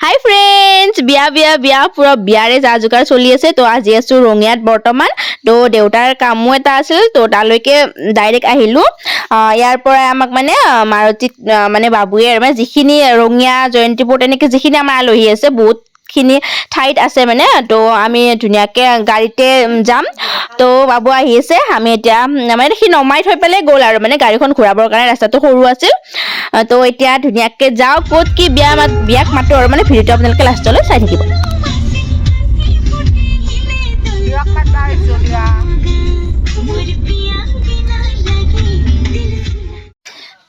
হাই friends বিয়া পুৰা বিয়াৰে যা যোগাৰ চলি আছে তো আজি আছো ৰঙিয়াত বৰ্তমান তো দেউতাৰ কামো এটা আছিল তো তালৈকে ডাইৰেক্ট আহিলো ইয়াৰ পৰা আমাক মানে মাৰুতিত মানে বাবুয়ে মানে যিখিনি ৰঙিয়া জয়ন্তীপুৰ এনেকে যিখিনি আমাৰ আলহী আছে বহুত খিনি ঠাইত আছে মানে তো আমি ধুনীয়াকে গাড়ীতে যাম তো বাবু আহি আছে আমি এতিয়া মানে সি নমাই থৈ পেলাই গ'ল আৰু মানে গাড়ীখন ঘূৰাবৰ কাৰণে ৰাস্তাটো সৰু আছিল তো এতিয়া ধুনীয়াকে যাও ক'ত কি বিয়াক মাতো আৰু মানে ভিডিঅ'টো আপোনালোকে লাষ্টলৈ চাই থাকিব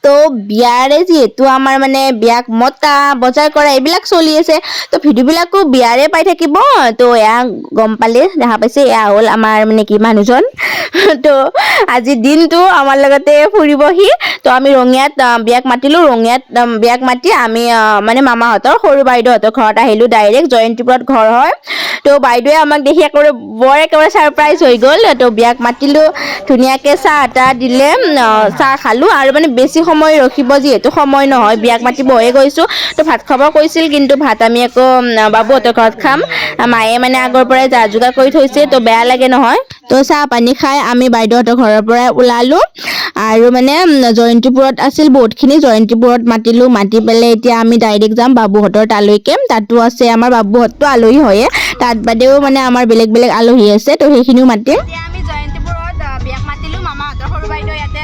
তো বিয়াৰে যিহেতু আমাৰ মানে বিয়াক মতা বজাৰ কৰা এইবিলাক চলি আছে তো ভিডিঅ'বিলাকো বিয়াৰে পাই থাকিব তো এয়া গম পালে দেখা পাইছে এয়া হ'ল আমাৰ মানে কি মানুহজন তো আজি দিনটো আমাৰ লগতে ফুৰিবহি তো আমি ৰঙিয়াত বিয়াক মাতিলো ৰঙিয়াত বিয়াক মাতি আমি মানে মামাহঁতৰ সৰু বাইদেউহঁতৰ ঘৰত আহিলো ডাইৰেক্ট জয়ন্তীপুৰত ঘৰ হয় তো বাইদেৱে আমাক দেখি একেবাৰে ছাৰপ্ৰাইজ হৈ গ'ল তো বিয়াক মাতিলো ধুনীয়াকে চাহ এটা দিলে চাহ খালো আৰু মানে বেছি সময় ৰখিব যিহেতু সময় নহয় বিয়াক মাতি বহে গৈছো তো ভাত খাব কৈছিল কিন্তু ভাত আমি আকৌ বাবুহঁতৰ ঘৰত খাম মায়ে মানে আগৰ পৰাই যা যোগাৰ কৰি থৈছে তো বেয়া লাগে নহয় তো চাহ পানী খাই আমি বাইদেউহঁতৰ ঘৰৰ পৰা ওলালো আৰু মানে জয়ন্তীপুৰত আছিল বহুতখিনি জয়ন্তীপুৰত মাতি পেলাই এতিয়া আমি ডাইৰেক্ট যাম বাবুহঁতৰ তালৈকে তাতো আছে আমাৰ বাবুহঁতটো আলহী হয়ে তাত বাদেও মানে আমাৰ বেলেগ আলহী আছে তো সেইখিনিও মাতিম আমি জয়ন্তীপুৰত বিয়াক মাতিলো মামাহঁতৰ সৰু বাইদেউ ইয়াতে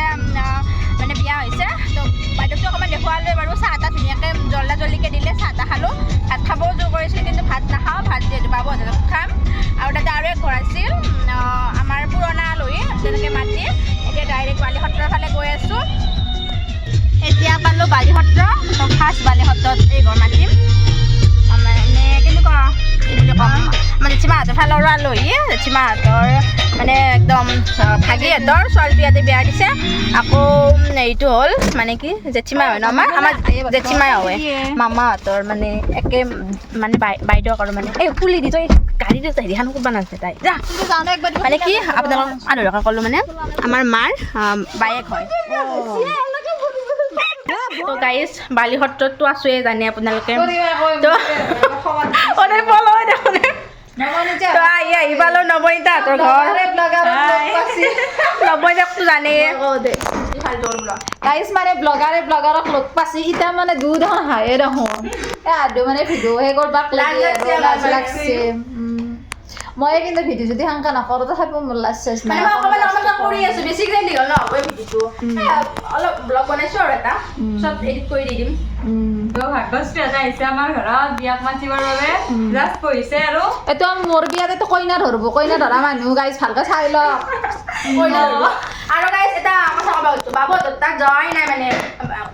মানে বিয়া হৈছে তো বাইদেউটো অকণমান দেখুৱালোৱে বাৰু চাহ এটা ধুনীয়াকৈ জল্দিকে দিলে চাহ এটা খালোঁ ভাত খাবও জোৰ কৰিছিল কিন্তু ভাত নাখাওঁ ভাত যিহেতু বাবুহঁতৰ খাম আৰু তাতে আৰু এক ঘৰ আছিল আমাৰ পুৰণা আলহী তেনেকৈ মাতি এতিয়া ডাইৰেক্ট বালিসত্ৰৰ ফালে গৈ আছোঁ এতিয়া পালোঁ বালিসত্ৰ তো ফাৰ্ষ্ট বালিসত্ৰত এই ঘৰ মাতিম মানে কেনেকুৱা বুলি ক'ম আমাৰ জেঠীমাহঁতৰ ফালৰো আলহী জেঠীমাহঁতৰ মানে একদম ভাগিহঁতৰ ছোৱালীটো ইয়াতে বিয়া দিছে আকৌ এইটো হ'ল মানে কি জেঠীমা হয় ন আমাৰ জেঠীমাই হয় মামাহঁতৰ মানে একে মানে বাইদেউক আৰু মানে এই পুলি দি তই গাড়ীটো হেৰিখন ক'ব নাযায় তাই যা মানে কি আপোনালোকক আদৰকে ক'লোঁ মানে আমাৰ মাৰ বায়েক হয় তো গাইজ বালিসত্ৰততো আছোৱেই জানে আপোনালোকে তো আহি পালো নৱনীতাহঁতৰ ঘৰ নৱনীতাকতো জানেই গাইজ মানে ব্লগাৰক লগ পাইছি ইতা মানে দুধ এখন হাঁহে দেখোন আদু মানে ভিডিঅ' হে কৰবাক লাগে আৰু লাজ লাগছে মই কিন্তু ভিডিঅ' যদি সেনেকা নকৰোঁ তথাপিও মোৰ লাজ চাইছ নাই কৰি আছো বেছিকৈ দীঘল নহ'ব ভিডিঅ'টো অলপ ব্লগ বনাইছো আৰু এটা চব এডিট কৰি দি দিম তো ভাগ্যশ্ৰী এটা আহিছে আমাৰ ঘৰত বিয়াক মাতিবৰ বাবে জাষ্ট পঢ়িছে আৰু এইটো মোৰ বিয়াতেতো কইনা ধৰিব কইনা ধৰা মানুহ গাইজ ভালকৈ চাই লওক আৰু গাইজ এটা কথা ক'ব গৈছোঁ বাবুহঁতৰ তাত যোৱাই নাই মানে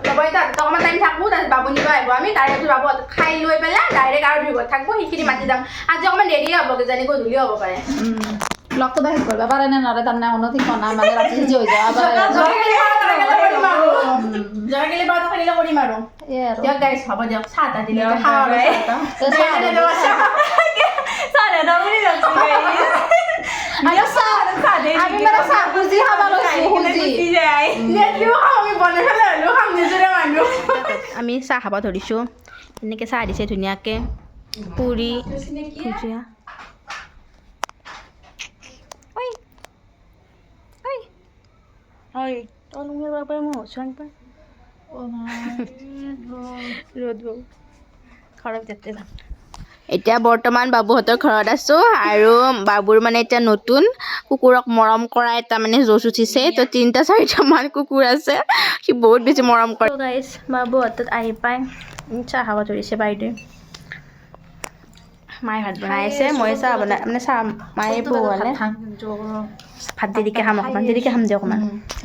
নৱনীতাহঁতৰ অকণমান টাইম থাকোঁ তাৰপিছত বাবু নিব আহিব আমি তাৰে বাবুহঁতক খাই লৈ পেলাই ডাইৰেক্ট আৰু ঘৰত থাকোঁ সেইখিনি মাতি যাম আজি অকণমান দেৰিয়ে হ'ব কিজানি গধূলি হ'ব পাৰে ব্লগটো বাহিৰ কৰিব পাৰে নে নৰে তাৰমানে কোনো ঠিক নাই মানে ৰাতি সাজি হৈ যাব পাৰে জয়গিলি বাৰু থাকিলে কৰিম আৰু দিয়ক গাইজ হ'ব দিয়ক চাহ এটা দিলে আমি চাহ খাব ধৰিছোঁ এনেকৈ চাহ দিছে ধুনীয়াকৈ পুৰি ভুজিয়া এতিয়া বৰ্তমান বাবুহঁতৰ ঘৰত আছোঁ আৰু বাবুৰ মানে এতিয়া নতুন কুকুৰক মৰম কৰা এটা মানে জোচ উঠিছে তো 3-4মান কুকুৰ আছে সি বহুত বেছি মৰম কৰে গাইজ বাবুহঁতত আহি পাই চাহ খাব ধৰিছে বাইদেৱে মায়ে ভাত বনাই আছে মই চাহ বনাই মানে চাহ মায়ে বনালে ভাত দেৰিকৈ খাম অকণমান দেৰিকৈ খাম যে অকণমান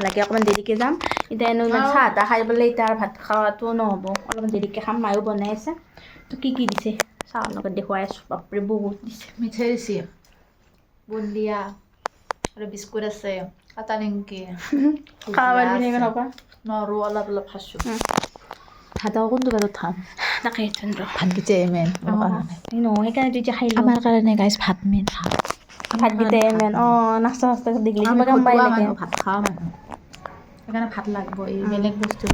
লাগে অকণমান দেৰিকৈ যাম এতিয়া এনেও ইমান চাহ এটা খাই পেলাই এতিয়া ভাত খোৱাটো নহ'ব অলপমান দেৰিকৈ খাম মায়েও বনাই আছে তো কি দিছে চাহৰ লগত দেখুৱাই আছোঁ বাপৰে বহুত দিছে মিঠাই দিছে বুন্দিয়া আৰু বিস্কুট আছে কাটা নিমকি খাব পাৰিবি নে খাবা নৰো অলপ খাইছোঁ ভাত কোনটো বাৰত খাম তাকে ভাতকেইটাই মেইন নহয় সেইকাৰণে তেতিয়া খাই আমাৰ কাৰণে গাইজ ভাত মেইন ভাতকেইটাই মেইন নাস্তা দেখিলে কিবা কাম পাই লাগে ভাত খাওঁ মানুহ সেইকাৰণে ভাত লাগব এই বেলেগ বস্তু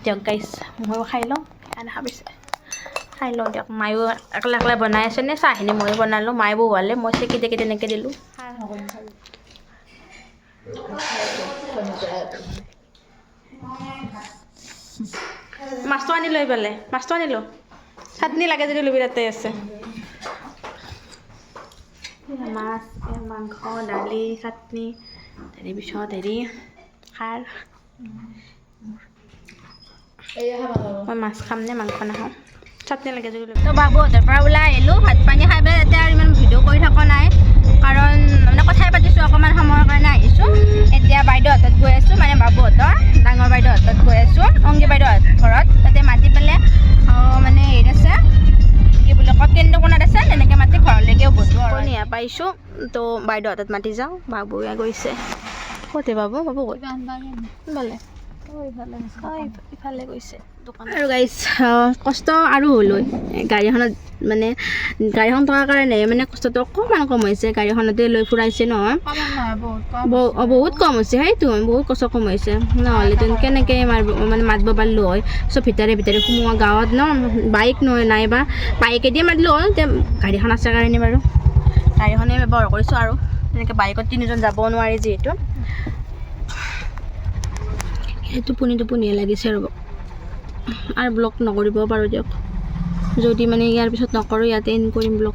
দিয়ক গাইজ ময়ো খাই লওঁ খানা খাব খাই লওঁ দিয়ক মায়ো একলা একলা বনাই আছে নে চাহখিনি ময়ো বনালোঁ মায়ে বহুৱালে মই চেকি টেকি তেনেকৈ দিলোঁ মাছটো আনি লৈ পেলাই মাছটো আনিলোঁ চাটনি লাগে যদি লবি তাতে আছে মাছ মাংস দালি চাটনি তাৰে পিছত খাৰ মই মাছ খাম নে মাংস নাখাওঁ চাটনি লাগে যদি তো বাবুহঁতৰ পৰা ওলাই আহিলোঁ ভাত পানী খাই পেলাই এতিয়া আৰু ইমান ভিডিঅ' কৰি থকা নাই কাৰণ মানে কথাই পাতিছোঁ অকণমান সময়ৰ কাৰণে আহিছোঁ এতিয়া বাইদেউহঁতত গৈ আছোঁ মানে বাবুহঁতৰ ডাঙৰ বাইদেউহঁতত গৈ আছোঁ অংগী বাইদেউহঁত ঘৰত তাতে মাতি পেলাই মানে হেৰি আছে কি বুলি কয় কেন্দ্ৰকোণাত আছে তেনেকৈ মাতি ঘৰলৈকে উভতো আৰু নিয়া পাইছোঁ তো বাইদেউহঁতত মাতি যাওঁ বাবুৱে গৈছে ক'তে বাবু ক'ত বোলে ইফালে গৈছে দোকান আৰু গাইছ কষ্ট আৰু হ'ল গাড়ীখনত মানে গাড়ীখন থকাৰ কাৰণে মানে কষ্টটো অকণমান কম হৈছে গাড়ীখনতে লৈ ফুৰাইছে নহয় বহুত কম হৈছে সেইটো বহুত কষ্ট কম হৈছে নহ'লেতো কেনেকৈ মানে মাতিব পাৰিলোঁ হয় চব ভিতৰে ভিতৰে সোমোৱা গাঁৱত ন বাইক নাইবা বাইকেদিয়ে মাতিলোঁ হয় এতিয়া গাড়ীখন আছে কাৰণে বাৰু গাড়ীখনেই ব্যৱহাৰ কৰিছোঁ আৰু তেনেকৈ বাইকত তিনিজন যাব নোৱাৰি যিহেতু টোপনিয়ে লাগিছে ৰ'ব আৰু ব্লগ নকৰিব পাৰোঁ দিয়ক যদি মানে ইয়াৰ পিছত নকৰোঁ ইয়াতে এণ্ড কৰিম ব্লগ